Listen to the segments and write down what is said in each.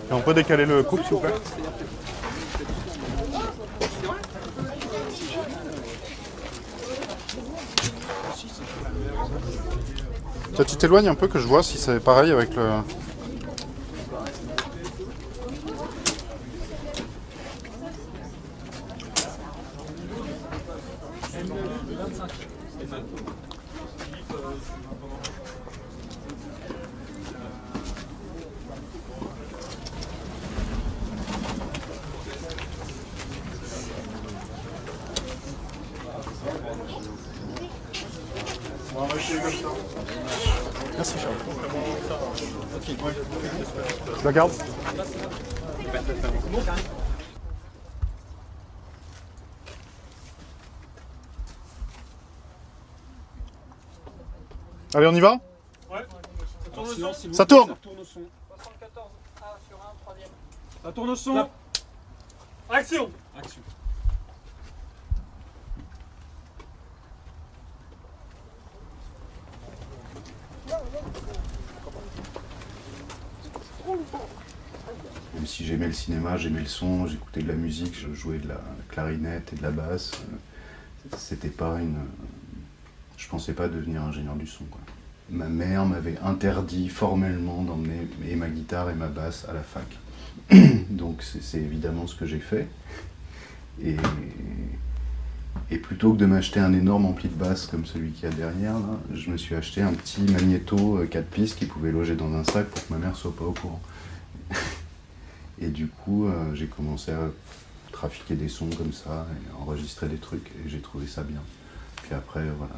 Et on peut décaler le couple, s'il vous plaît? Tiens, tu t'éloignes un peu que je vois si c'est pareil avec le... Merci Charles. Je la garde. Allez, on y va? Ouais. Ça tourne. Ça tourne au son. 74 A sur 1, troisième. Ça tourne au son. Action. Action. Même si j'aimais le cinéma, j'aimais le son, j'écoutais de la musique, je jouais de la clarinette et de la basse, c'était pas une... Je pensais pas devenir ingénieur du son, quoi. Ma mère m'avait interdit formellement d'emmener ma guitare et ma basse à la fac. Donc c'est évidemment ce que j'ai fait. Et plutôt que de m'acheter un énorme ampli de basse comme celui qu'il y a derrière, là, je me suis acheté un petit magnéto 4 pistes qui pouvait loger dans un sac pour que ma mère soit pas au courant. Et du coup, j'ai commencé à trafiquer des sons comme ça, et enregistrer des trucs, et j'ai trouvé ça bien. Puis après, voilà,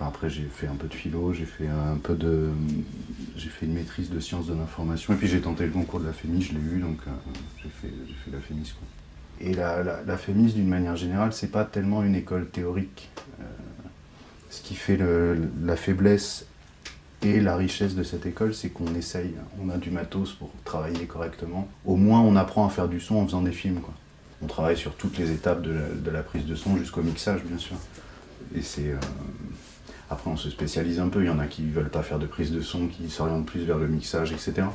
après j'ai fait un peu de philo, j'ai fait une maîtrise de sciences de l'information, et puis j'ai tenté le concours de la FEMIS, je l'ai eu, donc j'ai fait la FEMIS, quoi. Et la FEMIS, d'une manière générale, c'est pas tellement une école théorique. Ce qui fait la faiblesse et la richesse de cette école, c'est qu'on essaye, on a du matos pour travailler correctement. Au moins, on apprend à faire du son en faisant des films, quoi. On travaille sur toutes les étapes de la prise de son jusqu'au mixage, bien sûr. Et c'est... Après, on se spécialise un peu. Il y en a qui ne veulent pas faire de prise de son, qui s'orientent plus vers le mixage, etc.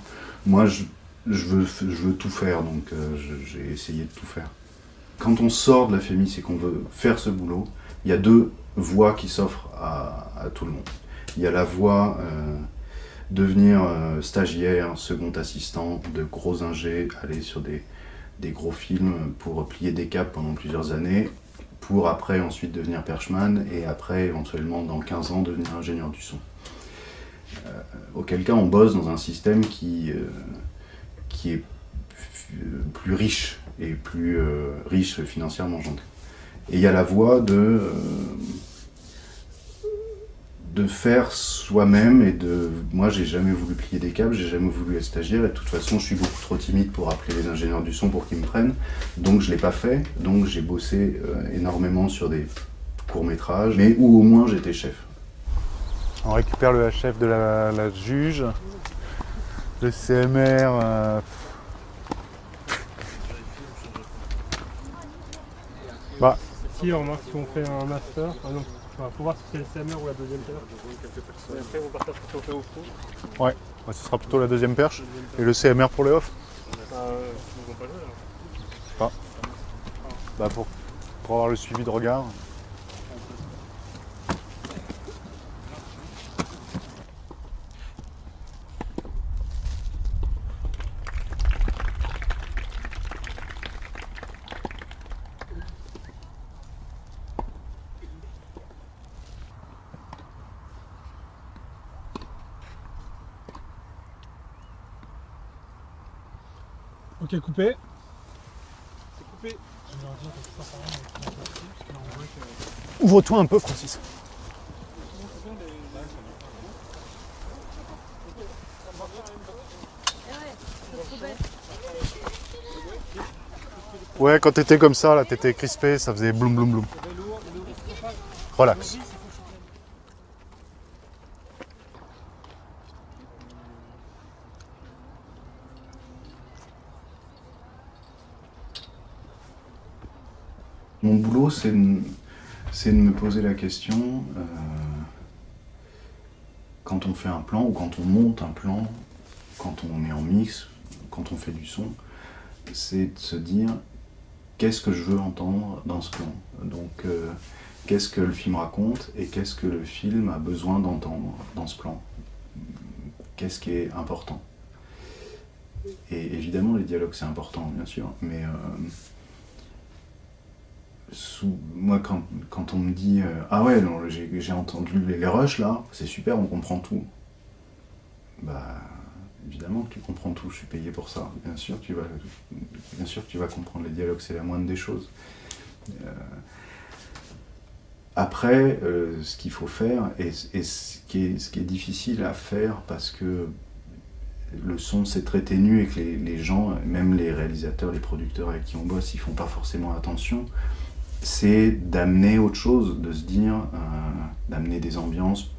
Moi, je veux tout faire, donc j'ai essayé de tout faire. Quand on sort de la FEMIS et qu'on veut faire ce boulot, il y a deux voies qui s'offrent à tout le monde. Il y a la voie devenir stagiaire, second assistant, de gros ingés, aller sur des gros films pour plier des câbles pendant plusieurs années, pour après ensuite devenir perchman et après éventuellement dans 15 ans devenir ingénieur du son. Auquel cas on bosse dans un système qui est plus riche et plus riche financièrement, j'entends. Et il y a la voie de faire soi-même et de... Moi, j'ai jamais voulu plier des câbles, j'ai jamais voulu être stagiaire et de toute façon, je suis beaucoup trop timide pour appeler les ingénieurs du son pour qu'ils me prennent. Donc, je l'ai pas fait. Donc, j'ai bossé énormément sur des courts-métrages, mais où au moins j'étais chef. On récupère le HF de la juge, le CMR... Bah... Si, on remarque si on fait un master, ah non. Faut voir si c'est le CMR ou la deuxième perche. Et après, on partage si on fait au fond. Ouais, ce sera plutôt la deuxième perche. Et le CMR pour les off. Ils vont pas jouer là. Pas. Bah pour avoir le suivi de regard. Ok, coupé. C'est coupé. Ouvre-toi un peu, Francis. Ouais, quand t'étais comme ça, là, t'étais crispé, ça faisait bloum bloum bloum. Relax. Mon boulot, c'est de me poser la question, quand on fait un plan ou quand on monte un plan, quand on est en mix, quand on fait du son, c'est de se dire qu'est-ce que je veux entendre dans ce plan. Donc qu'est-ce que le film raconte et qu'est-ce que le film a besoin d'entendre dans ce plan. Qu'est-ce qui est important. Et évidemment les dialogues c'est important bien sûr, mais moi quand on me dit ah ouais non, j'ai entendu les rushs là, c'est super, on comprend tout. Bah évidemment que tu comprends tout, je suis payé pour ça. Bien sûr que tu vas comprendre les dialogues, c'est la moindre des choses. Après, ce qu'il faut faire, et ce qui est difficile à faire parce que le son c'est très ténu et que les gens, même les réalisateurs, les producteurs avec qui on bosse, ils font pas forcément attention, c'est d'amener autre chose, de se dire, d'amener des ambiances,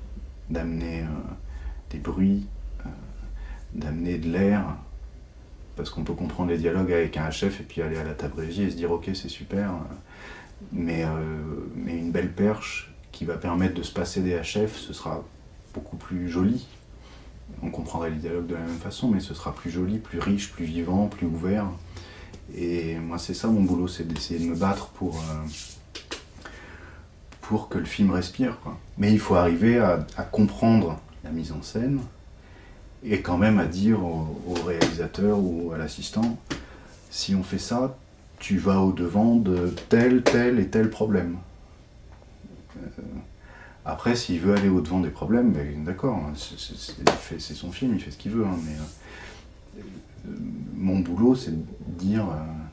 d'amener des bruits, d'amener de l'air, parce qu'on peut comprendre les dialogues avec un HF et puis aller à la table régie et se dire ok c'est super, mais une belle perche qui va permettre de se passer des HF, ce sera beaucoup plus joli. On comprendra les dialogues de la même façon, mais ce sera plus joli, plus riche, plus vivant, plus ouvert. Et moi c'est ça mon boulot, c'est d'essayer de me battre pour que le film respire, quoi. Mais il faut arriver à comprendre la mise en scène, et quand même à dire au réalisateur ou à l'assistant, si on fait ça, tu vas au-devant de tel, tel et tel problème. Après, s'il veut aller au-devant des problèmes, ben, d'accord, c'est son film, il fait ce qu'il veut. Hein, mais mon boulot, c'est de dire,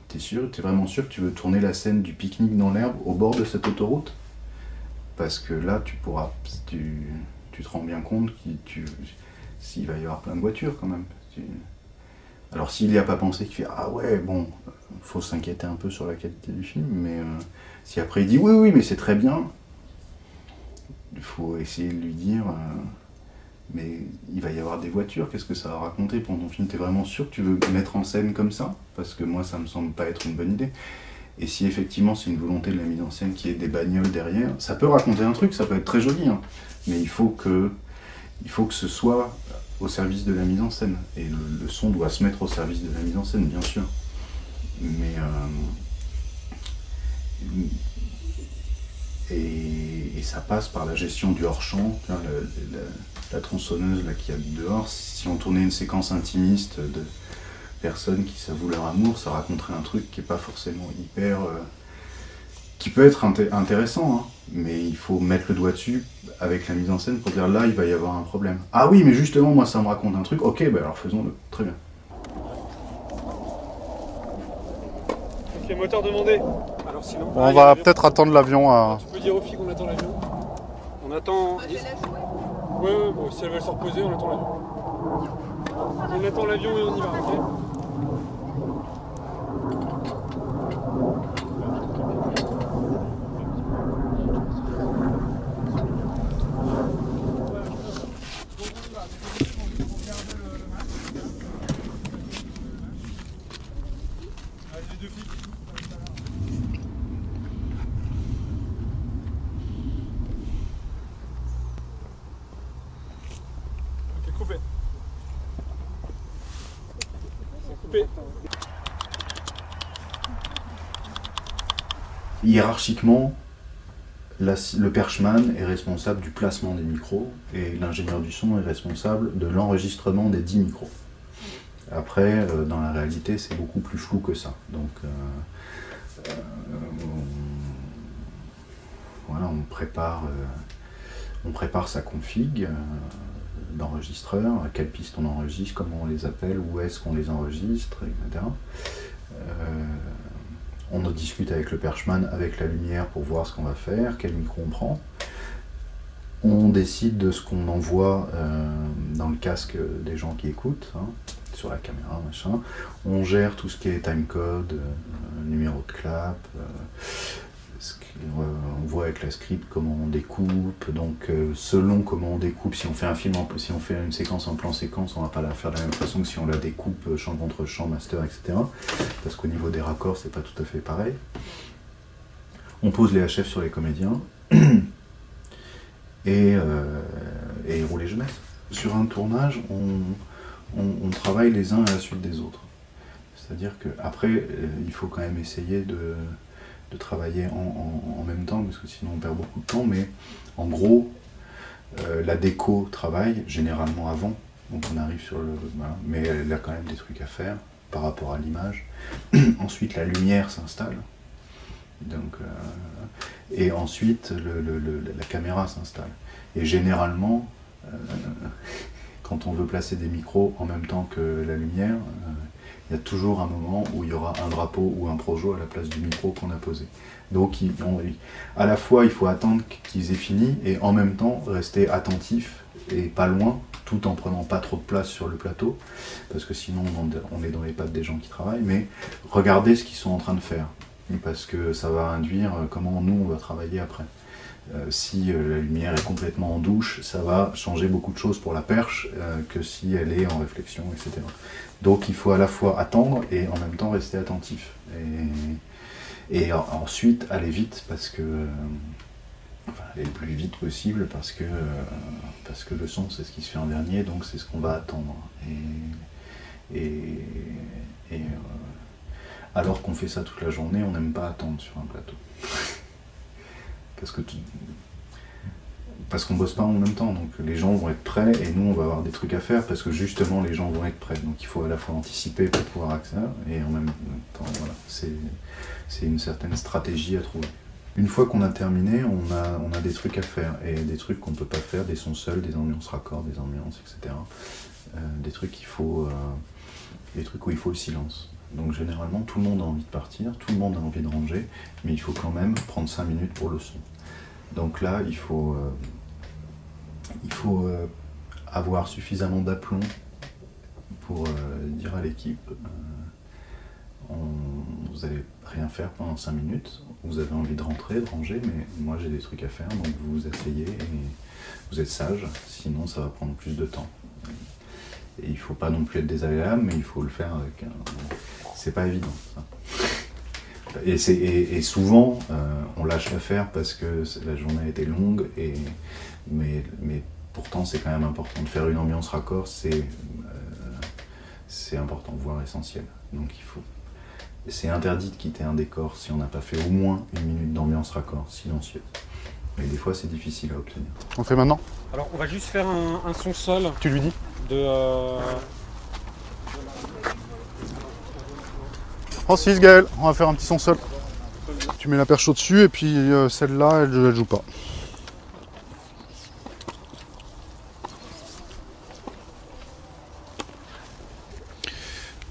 t'es vraiment sûr que tu veux tourner la scène du pique-nique dans l'herbe au bord de cette autoroute? Parce que là, tu te rends bien compte s'il va y avoir plein de voitures quand même. Alors s'il n'y a pas pensé, qu'il fait ah ouais bon, faut s'inquiéter un peu sur la qualité du film, mais si après il dit oui mais c'est très bien, il faut essayer de lui dire mais il va y avoir des voitures, qu'est-ce que ça va raconter pour ton film? T'es vraiment sûr que tu veux mettre en scène comme ça? Parce que moi ça me semble pas être une bonne idée. Et si effectivement c'est une volonté de la mise en scène qui est des bagnoles derrière, ça peut raconter un truc, ça peut être très joli, hein, mais il faut que ce soit au service de la mise en scène. Et le son doit se mettre au service de la mise en scène, bien sûr. Mais et ça passe par la gestion du hors-champ. La tronçonneuse là, qu'il y a dehors, si on tournait une séquence intimiste de personnes qui s'avouent leur amour, ça raconterait un truc qui n'est pas forcément hyper... qui peut être intéressant, hein, mais il faut mettre le doigt dessus avec la mise en scène pour dire là il va y avoir un problème. Ah oui mais justement moi ça me raconte un truc, ok bah alors faisons-le, très bien. Les moteurs demandés. Alors sinon, On va peut-être attendre l'avion à... Tu peux dire aux filles qu'on attend l'avion. On attend... Ouais, bon, si elles veulent se reposer, on attend l'avion. On attend l'avion et on y va, ok? Hiérarchiquement, le perchman est responsable du placement des micros et l'ingénieur du son est responsable de l'enregistrement des 10 micros. Après, dans la réalité, c'est beaucoup plus flou que ça. Donc, voilà, on prépare sa config d'enregistreur, à quelle piste on enregistre, comment on les appelle, où est-ce qu'on les enregistre, etc. On en discute avec le perchman, avec la lumière pour voir ce qu'on va faire, quel micro on prend. On décide de ce qu'on envoie dans le casque des gens qui écoutent, hein, sur la caméra, machin. On gère tout ce qui est timecode, numéro de clap. On voit avec la script comment on découpe. Donc selon comment on découpe, si on fait un film, si on fait une séquence en plan séquence, on va pas la faire de la même façon que si on la découpe champ contre champ, master, etc. Parce qu'au niveau des raccords, c'est pas tout à fait pareil. On pose les HF sur les comédiens. Et rouler jeunesse. Sur un tournage, on travaille les uns à la suite des autres. C'est-à-dire qu'après, il faut quand même essayer de travailler en même temps, parce que sinon on perd beaucoup de temps, mais en gros, la déco travaille généralement avant, donc on arrive sur le... Voilà, mais elle a quand même des trucs à faire par rapport à l'image. Ensuite, la lumière s'installe, donc, et ensuite la caméra s'installe. Et généralement, quand on veut placer des micros en même temps que la lumière, il y a toujours un moment où il y aura un drapeau ou un projo à la place du micro qu'on a posé. Donc à la fois il faut attendre qu'ils aient fini et en même temps rester attentif et pas loin, tout en prenant pas trop de place sur le plateau, parce que sinon on est dans les pattes des gens qui travaillent, mais regardez ce qu'ils sont en train de faire, parce que ça va induire comment nous on va travailler après. Si la lumière est complètement en douche, ça va changer beaucoup de choses pour la perche que si elle est en réflexion, etc. Donc il faut à la fois attendre et en même temps rester attentif. Et ensuite aller vite, parce que... enfin, aller le plus vite possible, parce que le son c'est ce qui se fait en dernier, donc c'est ce qu'on va attendre. Alors qu'on fait ça toute la journée, on n'aime pas attendre sur un plateau. Parce qu'on bosse pas en même temps, donc les gens vont être prêts et nous on va avoir des trucs à faire parce que justement les gens vont être prêts. Donc il faut à la fois anticiper pour pouvoir accéder et en même temps, voilà, c'est une certaine stratégie à trouver. Une fois qu'on a terminé, on a des trucs à faire et des trucs qu'on peut pas faire, des sons seuls, des ambiances raccords, des ambiances, etc. Des trucs où il faut le silence. Donc généralement tout le monde a envie de partir, tout le monde a envie de ranger, mais il faut quand même prendre 5 minutes pour le son. Donc là, il faut avoir suffisamment d'aplomb pour dire à l'équipe vous n'allez rien faire pendant 5 minutes, vous avez envie de rentrer, de ranger, mais moi j'ai des trucs à faire, donc vous vous asseyez et vous êtes sage, sinon ça va prendre plus de temps. Et il ne faut pas non plus être désagréable, mais il faut le faire avec un... C'est pas évident, ça. Et souvent, on lâche l'affaire parce que la journée a été longue, mais pourtant c'est quand même important. De faire une ambiance raccord, c'est important, voire essentiel. Donc c'est interdit de quitter un décor si on n'a pas fait au moins 1 minute d'ambiance raccord silencieuse. Et des fois c'est difficile à obtenir. On fait maintenant? Alors on va juste faire un son sol Tu lui dis? Francis, Gaël, on va faire un petit son seul. Tu mets la perche au-dessus et puis celle-là, elle joue pas.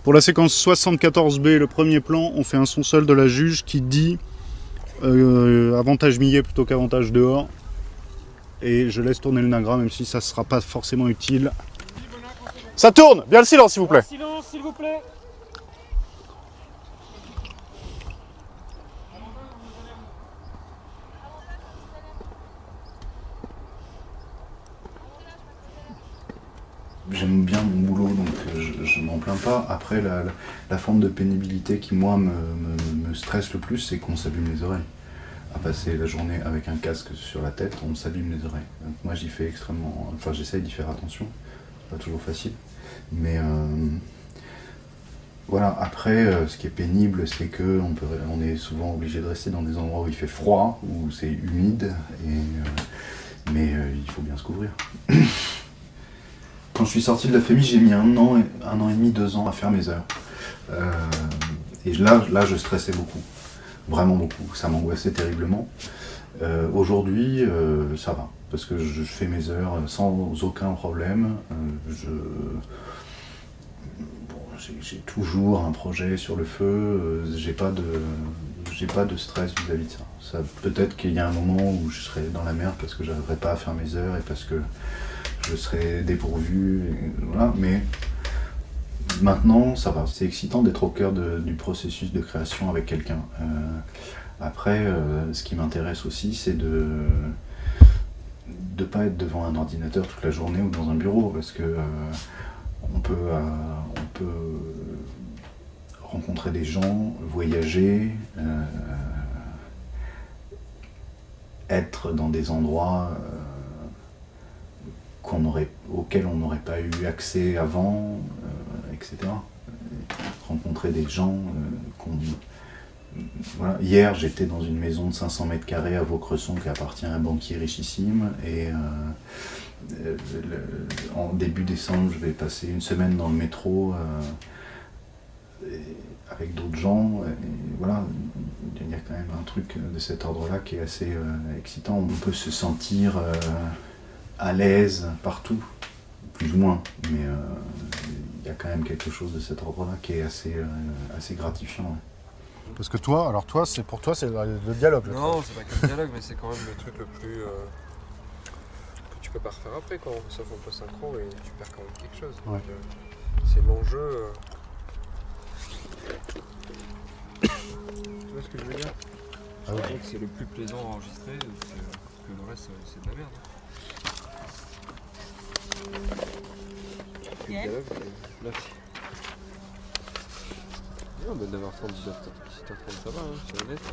Pour la séquence 74B, le premier plan, on fait un son seul de la juge qui dit avantage millet plutôt qu'avantage dehors. Et je laisse tourner le nagra, même si ça ne sera pas forcément utile. Ça tourne! Bien le silence, s'il vous plaît! Silence, s'il vous plaît! J'aime bien mon boulot, donc je m'en plains pas. Après, la forme de pénibilité qui, moi, me stresse le plus, c'est qu'on s'abîme les oreilles. À passer la journée avec un casque sur la tête, on s'abîme les oreilles. Donc moi, j'y fais extrêmement... Enfin, j'essaye d'y faire attention. C'est pas toujours facile. Mais voilà, après, ce qui est pénible, c'est qu'on est souvent obligé de rester dans des endroits où il fait froid, où c'est humide, mais il faut bien se couvrir. Quand je suis sorti de la FEMIS, j'ai mis 1 an et demi, 2 ans à faire mes heures. Et là, je stressais beaucoup. Vraiment beaucoup. Ça m'angoissait terriblement. Aujourd'hui, ça va. Parce que je fais mes heures sans aucun problème. J'ai toujours un projet sur le feu. J'ai pas de stress vis-à-vis de ça. Peut-être qu'il y a un moment où je serai dans la merde parce que j'arriverai pas à faire mes heures et parce que je serai dépourvu, voilà, mais maintenant ça va. C'est excitant d'être au cœur du processus de création avec quelqu'un. Après, ce qui m'intéresse aussi, c'est de pas être devant un ordinateur toute la journée ou dans un bureau, parce que on peut rencontrer des gens, voyager, être dans des endroits auxquels on n'aurait pas eu accès avant, etc. Rencontrer des gens voilà. Hier, j'étais dans une maison de 500 mètres carrés à Vaucresson qui appartient à un banquier richissime. Et en début décembre, je vais passer une semaine dans le métro avec d'autres gens. Et voilà, il y a quand même un truc de cet ordre-là qui est assez excitant. On peut se sentir à l'aise partout, plus ou moins. Mais il y a quand même quelque chose de cet ordre-là qui est assez gratifiant. Ouais. Parce que toi, pour toi, c'est le dialogue. Non, c'est pas que le dialogue, mais c'est quand même le truc le plus... que tu peux pas refaire après, quoi. Sauf en post-synchro, et tu perds quand même quelque chose. Ouais. C'est l'enjeu... Tu vois ce que je veux dire? Ah oui. Je trouve que c'est le plus plaisant à enregistrer, que le reste, c'est de la merde. Le dialogue, c'est... Merci. Non, mais 9h30, 18h30, ça va, hein, c'est honnête.